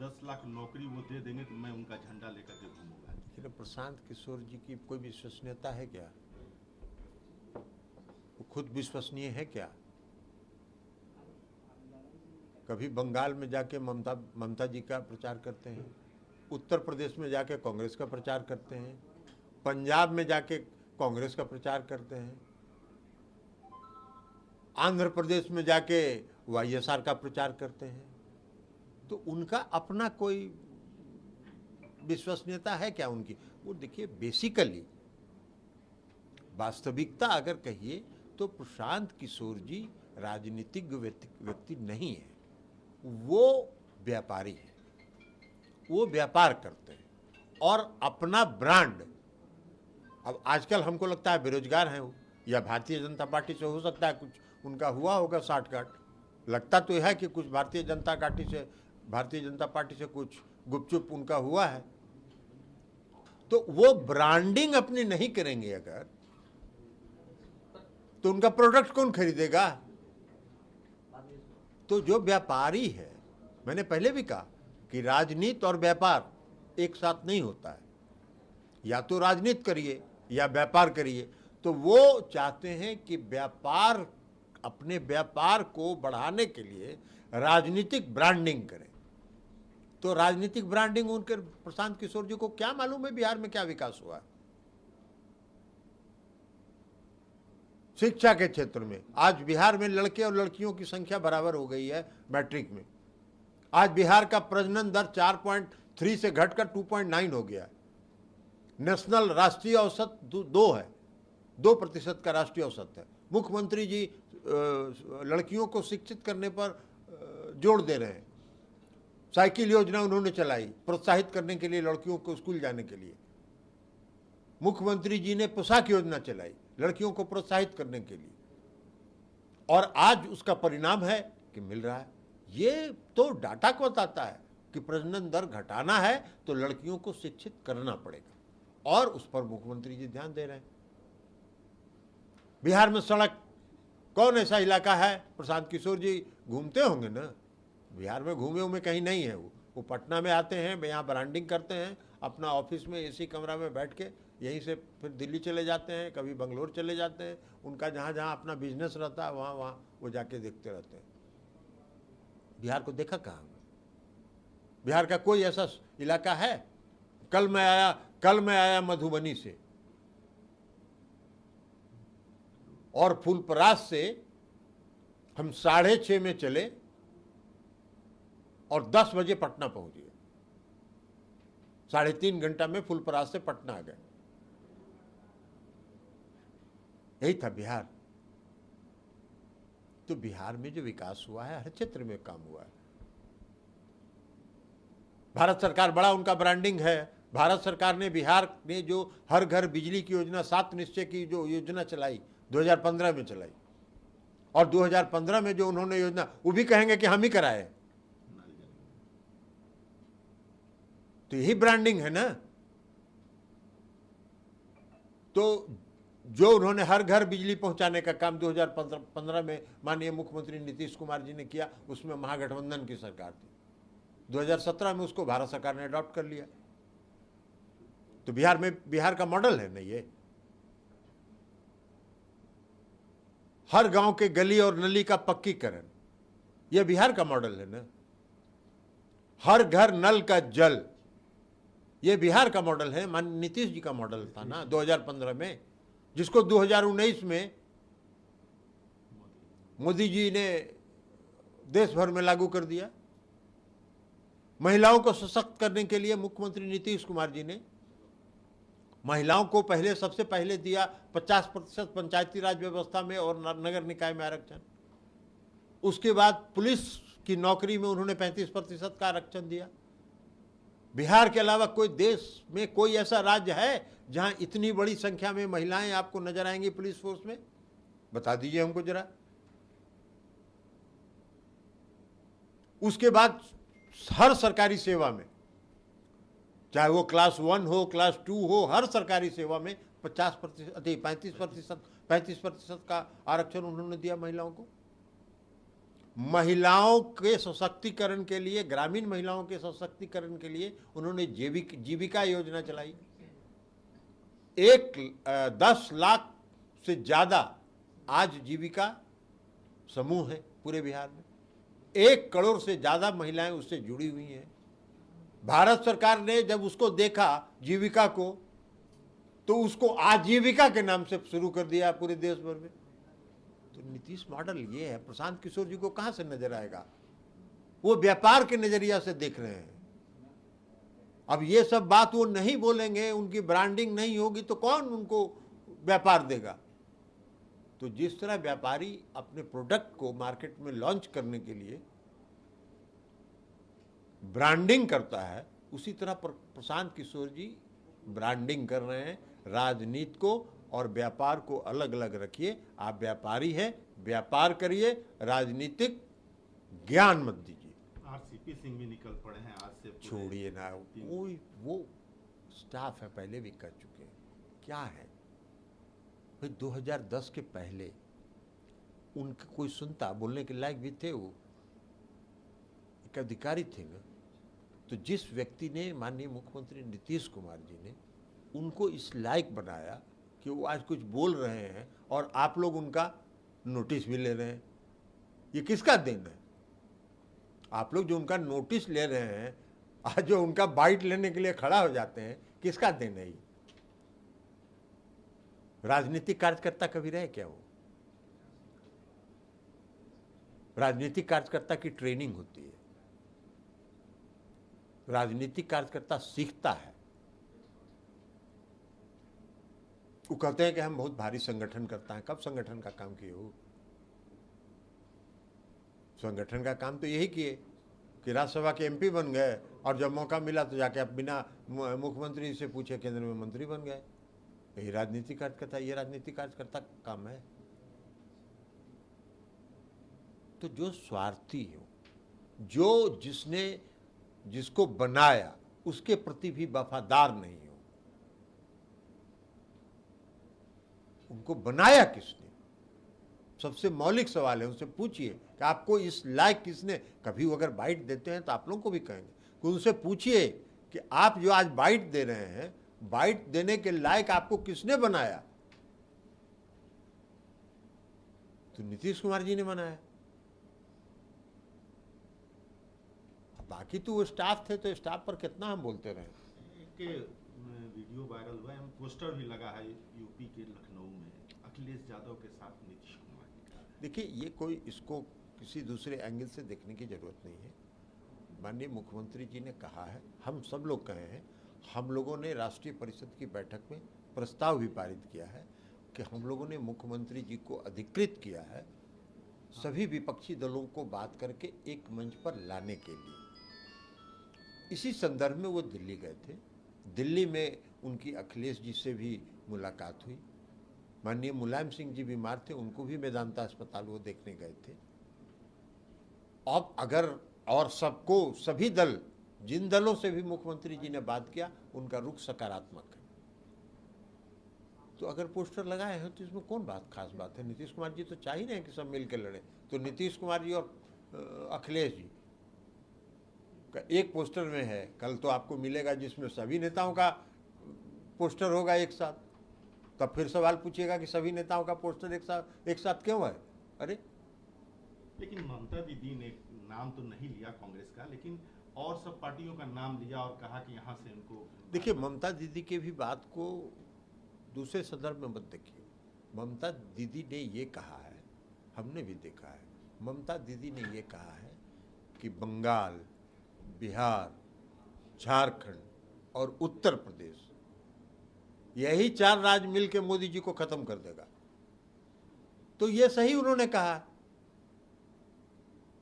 10 लाख नौकरी वो दे देंगे तो मैं उनका झंडा लेकर के घूमूंगा। लेकिन प्रशांत किशोर जी की कोई विश्वसनीयता है क्या? वो खुद विश्वसनीय है क्या? कभी बंगाल में जाके ममता जी का प्रचार करते हैं, उत्तर प्रदेश में जाके कांग्रेस का प्रचार करते हैं, पंजाब में जाके कांग्रेस का प्रचार करते हैं, आंध्र प्रदेश में जाके वाईएसआर का प्रचार करते हैं। तो उनका अपना कोई विश्वसनीयता है क्या उनकी? वो देखिए, बेसिकली वास्तविकता अगर कहिए तो प्रशांत किशोर जी राजनीतिक व्यक्ति नहीं है, वो व्यापारी है। वो व्यापार करते हैं और अपना ब्रांड, अब आजकल हमको लगता है बेरोजगार हैं वो, या भारतीय जनता पार्टी से हो सकता है कुछ उनका हुआ होगा साठगांठ, लगता तो है कि कुछ भारतीय जनता पार्टी से कुछ गुपचुप उनका हुआ है। तो वो ब्रांडिंग अपनी नहीं करेंगे अगर, तो उनका प्रोडक्ट कौन खरीदेगा? तो जो व्यापारी है, मैंने पहले भी कहा कि राजनीति और व्यापार एक साथ नहीं होता है, या तो राजनीति करिए या व्यापार करिए। तो वो चाहते हैं कि व्यापार, अपने व्यापार को बढ़ाने के लिए राजनीतिक ब्रांडिंग करें। तो राजनीतिक ब्रांडिंग उनके प्रशांत किशोर जी को क्या मालूम है बिहार में क्या विकास हुआ है। शिक्षा के क्षेत्र में आज बिहार में लड़के और लड़कियों की संख्या बराबर हो गई है मैट्रिक में। आज बिहार का प्रजनन दर 4.3 से घटकर 2.9 हो गया है। नेशनल राष्ट्रीय औसत 2 है, 2% का राष्ट्रीय औसत है। मुख्यमंत्री जी लड़कियों को शिक्षित करने पर जोर दे रहे हैं। साइकिल योजना उन्होंने चलाई प्रोत्साहित करने के लिए, लड़कियों को स्कूल जाने के लिए। मुख्यमंत्री जी ने पोशाक योजना चलाई लड़कियों को प्रोत्साहित करने के लिए, और आज उसका परिणाम है कि मिल रहा है। ये तो डाटा को बताता है कि प्रजनन दर घटाना है तो लड़कियों को शिक्षित करना पड़ेगा, और उस पर मुख्यमंत्री जी ध्यान दे रहे हैं। बिहार में सड़क, कौन ऐसा इलाका है, प्रशांत किशोर जी घूमते होंगे ना, बिहार में घूमे हुए कहीं नहीं है। वो पटना में आते हैं, यहाँ ब्रांडिंग करते हैं, अपना ऑफिस में एसी कमरा में बैठ के, यहीं से फिर दिल्ली चले जाते हैं, कभी बंगलोर चले जाते हैं। उनका जहाँ जहाँ अपना बिजनेस रहता है वहाँ वहाँ वो जाके देखते रहते हैं। बिहार को देखा कहाँ? बिहार का कोई ऐसा इलाका है? कल मैं आया मधुबनी से, और फुलपरास से हम 6:30 में चले और 10 बजे पटना पहुंच गए। 3.5 घंटा में फुलपरास से पटना आ गए। यही था बिहार। तो बिहार में जो विकास हुआ है, हर क्षेत्र में काम हुआ है। भारत सरकार बड़ा उनका ब्रांडिंग है। भारत सरकार ने बिहार में जो हर घर बिजली की योजना, 7 निश्चय की जो योजना चलाई, 2015 में चलाई, और 2015 में जो उन्होंने योजना, वो भी कहेंगे कि हम ही कराए। तो यही ब्रांडिंग है ना। तो जो उन्होंने हर घर बिजली पहुंचाने का काम 2015 में माननीय मुख्यमंत्री नीतीश कुमार जी ने किया, उसमें महागठबंधन की सरकार थी। 2017 में उसको भारत सरकार ने अडॉप्ट कर लिया। तो बिहार का मॉडल है ना ये। हर गांव के गली और नली का पक्कीकरण, यह बिहार का मॉडल है ना। हर घर नल का जल, यह बिहार का मॉडल है। माननीय नीतीश जी का मॉडल था ना 2015 में, जिसको 2019 में मोदी जी ने देश भर में लागू कर दिया। महिलाओं को सशक्त करने के लिए मुख्यमंत्री नीतीश कुमार जी ने महिलाओं को सबसे पहले दिया 50% पंचायती राज व्यवस्था में और नगर निकाय में आरक्षण। उसके बाद पुलिस की नौकरी में उन्होंने 35% का आरक्षण दिया। बिहार के अलावा कोई देश में कोई ऐसा राज्य है जहां इतनी बड़ी संख्या में महिलाएं आपको नजर आएंगी पुलिस फोर्स में? बता दीजिए हमको जरा। उसके बाद हर सरकारी सेवा में, चाहे वो क्लास 1 हो, क्लास 2 हो, हर सरकारी सेवा में 35% का आरक्षण उन्होंने दिया महिलाओं को। महिलाओं के सशक्तिकरण के लिए, ग्रामीण महिलाओं के सशक्तिकरण के लिए उन्होंने जीविका योजना चलाई। 10 लाख से ज़्यादा आज जीविका समूह है पूरे बिहार में। 1 करोड़ से ज़्यादा महिलाएं उससे जुड़ी हुई हैं। भारत सरकार ने जब उसको देखा जीविका को, तो उसको आजीविका के नाम से शुरू कर दिया पूरे देश भर में। तो नीतीश मॉडल ये है। प्रशांत किशोर जी को कहां से नजर आएगा? वो व्यापार के नजरिया से देख रहे हैं। अब ये सब बात वो नहीं बोलेंगे, उनकी ब्रांडिंग नहीं होगी तो कौन उनको व्यापार देगा? तो जिस तरह व्यापारी अपने प्रोडक्ट को मार्केट में लॉन्च करने के लिए ब्रांडिंग करता है, उसी तरह प्रशांत किशोर जी ब्रांडिंग कर रहे हैं। राजनीति को और व्यापार को अलग अलग रखिए। आप व्यापारी हैं, व्यापार करिए, राजनीतिक ज्ञान मत दीजिए। आरसीपी सिंह भी निकल पड़े हैं आज से। छोड़िए ना, वो स्टाफ है, पहले भी कर चुके हैं। क्या है भाई, 2010 के पहले उनका कोई सुनता? बोलने के लायक भी थे, वो एक अधिकारी थे ना। तो जिस व्यक्ति ने, माननीय मुख्यमंत्री नीतीश कुमार जी ने उनको इस लायक बनाया कि वो आज कुछ बोल रहे हैं और आप लोग उनका नोटिस भी ले रहे हैं, ये किसका देन है? आप लोग जो उनका नोटिस ले रहे हैं, आज जो उनका बाइट लेने के लिए खड़ा हो जाते हैं, किसका देन है ये? राजनीतिक कार्यकर्ता कभी रहे क्या? वो राजनीतिक कार्यकर्ता की ट्रेनिंग होती है। राजनीतिक कार्यकर्ता सीखता है। वो कहते हैं कि हम बहुत भारी संगठन करता है। कब संगठन का काम किए हो? संगठन का काम तो यही किए कि राज्यसभा के एमपी बन गए और जब मौका मिला तो जाके अब बिना मुख्यमंत्री से पूछे केंद्र में मंत्री बन गए। यही राजनीतिक कार्यकर्ता, ये राजनीतिक कार्यकर्ता का काम है। तो जो स्वार्थी हो, जो जिसको बनाया उसके प्रति भी वफादार नहीं हो, उनको बनाया किसने? सबसे मौलिक सवाल है, उनसे पूछिए कि आपको इस लायक किसने? कभी वो अगर बाइट देते हैं तो आप लोगों को भी कहेंगे कि उनसे पूछिए कि आप जो आज बाइट दे रहे हैं, बाइट देने के लायक आपको किसने बनाया? तो नीतीश कुमार जी ने बनाया। बाकी तो वो स्टाफ थे, तो स्टाफ पर कितना हम बोलते रहे। एक वीडियो वायरल हुआ है, पोस्टर भी लगा है यूपी के लखनऊ में, अखिलेश यादव के साथ नीतीश कुमार का। देखिए, ये कोई इसको किसी दूसरे एंगल से देखने की जरूरत नहीं है। माननीय मुख्यमंत्री जी ने कहा है, हम सब लोग कहे हैं, हम लोगों ने राष्ट्रीय परिषद की बैठक में प्रस्ताव भी पारित किया है कि हम लोगों ने मुख्यमंत्री जी को अधिकृत किया है सभी विपक्षी दलों को बात करके एक मंच पर लाने के लिए। इसी संदर्भ में वो दिल्ली गए थे। दिल्ली में उनकी अखिलेश जी से भी मुलाकात हुई। माननीय मुलायम सिंह जी बीमार थे, उनको भी मेदांता अस्पताल वो देखने गए थे। अब अगर और सबको, सभी दल, जिन दलों से भी मुख्यमंत्री जी ने बात किया, उनका रुख सकारात्मक है। तो अगर पोस्टर लगाए हैं तो इसमें कौन खास बात है? नीतीश कुमार जी तो चाह ही रहे हैं कि सब मिल के लड़े। तो नीतीश कुमार जी और अखिलेश जी का एक पोस्टर में है, कल तो आपको मिलेगा जिसमें सभी नेताओं का पोस्टर होगा एक साथ। तब फिर सवाल पूछिएगा कि सभी नेताओं का पोस्टर एक साथ क्यों है? अरे लेकिन ममता दीदी ने नाम तो नहीं लिया कांग्रेस का, लेकिन और सब पार्टियों का नाम लिया और कहा कि यहाँ से उनको। देखिए, ममता दीदी के भी बात को दूसरे संदर्भ में मत देखिए। ममता दीदी ने ये कहा है, हमने भी देखा है, ममता दीदी ने ये कहा है कि बंगाल, बिहार, झारखंड और उत्तर प्रदेश, यही 4 राज्य मिलकर मोदी जी को खत्म कर देगा। तो ये सही उन्होंने कहा।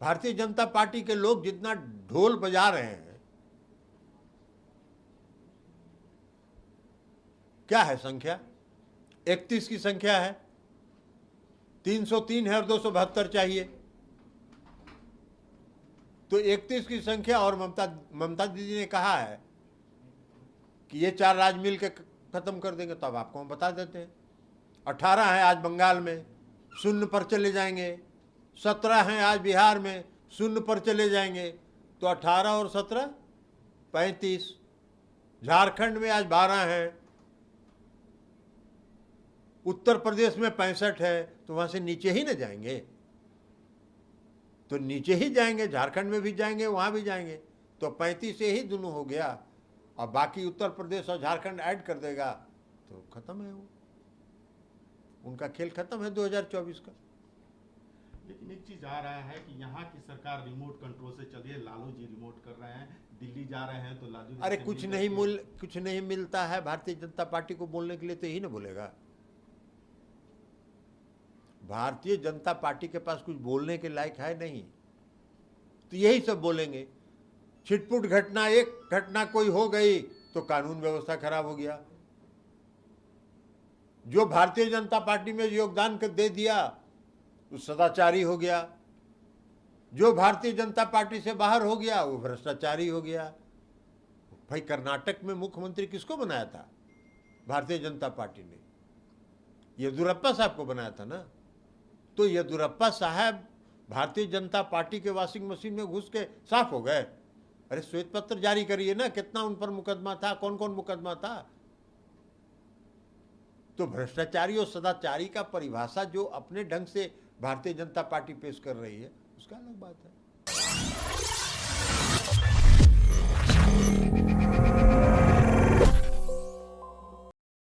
भारतीय जनता पार्टी के लोग जितना ढोल बजा रहे हैं, क्या है संख्या? 31 की संख्या है, 303 है और 272 चाहिए। तो 31 की संख्या, और ममता दीदी ने कहा है कि ये 4 राज्य मिलकर खत्म कर देंगे। तो अब आपको हम बता देते हैं, 18 है आज बंगाल में, 0 पर चले जाएंगे, 17 हैं आज बिहार में, शून्य पर चले जाएंगे तो 18 और 17 35। झारखंड में आज 12 हैं, उत्तर प्रदेश में 65 है, तो वहां से नीचे ही न जाएंगे, तो नीचे ही जाएंगे, झारखंड में भी जाएंगे, वहां भी जाएंगे, तो 35 से ही दोनों हो गया, और बाकी उत्तर प्रदेश और झारखंड ऐड कर देगा तो खत्म है, वो उनका खेल खत्म है 2024 का। लेकिन एक चीज आ रहा है कि यहाँ की सरकार रिमोट कंट्रोल से चल रही है, लालू जी रिमोट कर रहे हैं, दिल्ली जा रहे हैं तो लालू जी अरे से कुछ नहीं मिलता है भारतीय जनता पार्टी को बोलने के लिए, तो यही ना बोलेगा। भारतीय जनता पार्टी के पास कुछ बोलने के लायक है नहीं, तो यही सब बोलेंगे। छिटपुट घटना, एक घटना कोई हो गई तो कानून व्यवस्था खराब हो गया, जो भारतीय जनता पार्टी में योगदान दे दिया वो सदाचारी हो गया, जो भारतीय जनता पार्टी से बाहर हो गया वो भ्रष्टाचारी हो गया। भाई कर्नाटक में मुख्यमंत्री किसको बनाया था? भारतीय जनता पार्टी ने येदियुरप्पा साहब को बनाया था ना। तो येदियुरप्पा साहब भारतीय जनता पार्टी के वॉशिंग मशीन में घुस के साफ हो गए। अरे श्वेत पत्र जारी करिए ना, कितना उन पर मुकदमा था, कौन कौन मुकदमा था। तो भ्रष्टाचारी और सदाचारी का परिभाषा जो अपने ढंग से भारतीय जनता पार्टी पेश कर रही है, उसका अलग बात है।